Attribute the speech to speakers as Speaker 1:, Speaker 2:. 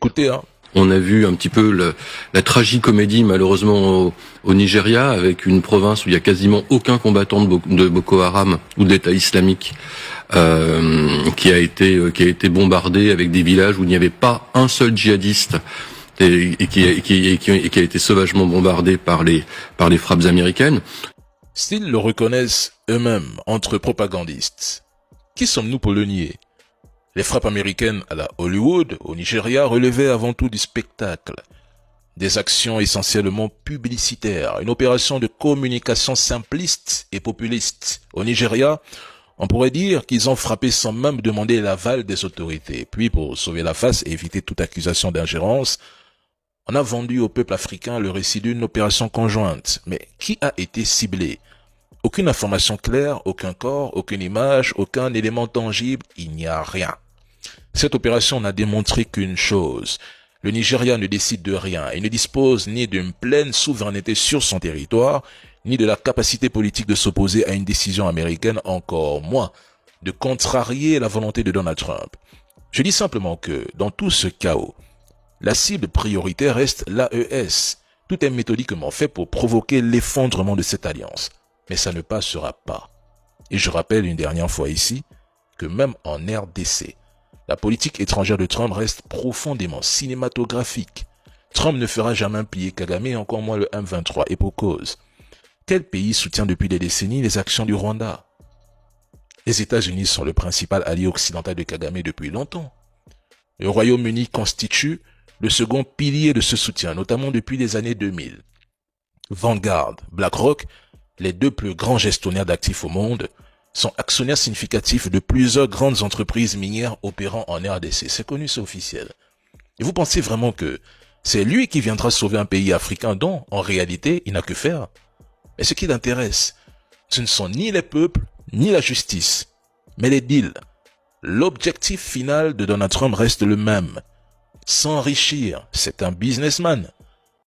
Speaker 1: écouter, hein.
Speaker 2: On a vu un petit peu la tragicomédie malheureusement au Nigeria, avec une province où il y a quasiment aucun combattant de Boko Haram ou d'État islamique qui a été bombardé, avec des villages où il n'y avait pas un seul djihadiste et qui a été sauvagement bombardé par les frappes américaines.
Speaker 1: S'ils le reconnaissent eux-mêmes entre propagandistes, qui sommes-nous pour le nier? Les frappes américaines à la Hollywood, au Nigeria, relevaient avant tout du spectacle. Des actions essentiellement publicitaires, une opération de communication simpliste et populiste. Au Nigeria, on pourrait dire qu'ils ont frappé sans même demander l'aval des autorités. Puis, pour sauver la face et éviter toute accusation d'ingérence, on a vendu au peuple africain le récit d'une opération conjointe. Mais qui a été ciblé? Aucune information claire, aucun corps, aucune image, aucun élément tangible, il n'y a rien. Cette opération n'a démontré qu'une chose. Le Nigeria ne décide de rien et ne dispose ni d'une pleine souveraineté sur son territoire, ni de la capacité politique de s'opposer à une décision américaine, encore moins de contrarier la volonté de Donald Trump. Je dis simplement que, dans tout ce chaos, la cible prioritaire reste l'AES. Tout est méthodiquement fait pour provoquer l'effondrement de cette alliance. Mais ça ne passera pas. Et je rappelle une dernière fois ici que même en RDC, la politique étrangère de Trump reste profondément cinématographique. Trump ne fera jamais plier Kagame et encore moins le M23, et pour cause. Quel pays soutient depuis des décennies les actions du Rwanda? Les États-Unis sont le principal allié occidental de Kagame depuis longtemps. Le Royaume-Uni constitue le second pilier de ce soutien, notamment depuis les années 2000. Vanguard, BlackRock, les deux plus grands gestionnaires d'actifs au monde, sont actionnaires significatifs de plusieurs grandes entreprises minières opérant en RDC. C'est connu, c'est officiel. Et vous pensez vraiment que c'est lui qui viendra sauver un pays africain dont, en réalité, il n'a que faire? Mais ce qui l'intéresse, ce ne sont ni les peuples, ni la justice, mais les deals. L'objectif final de Donald Trump reste le même. S'enrichir, c'est un businessman.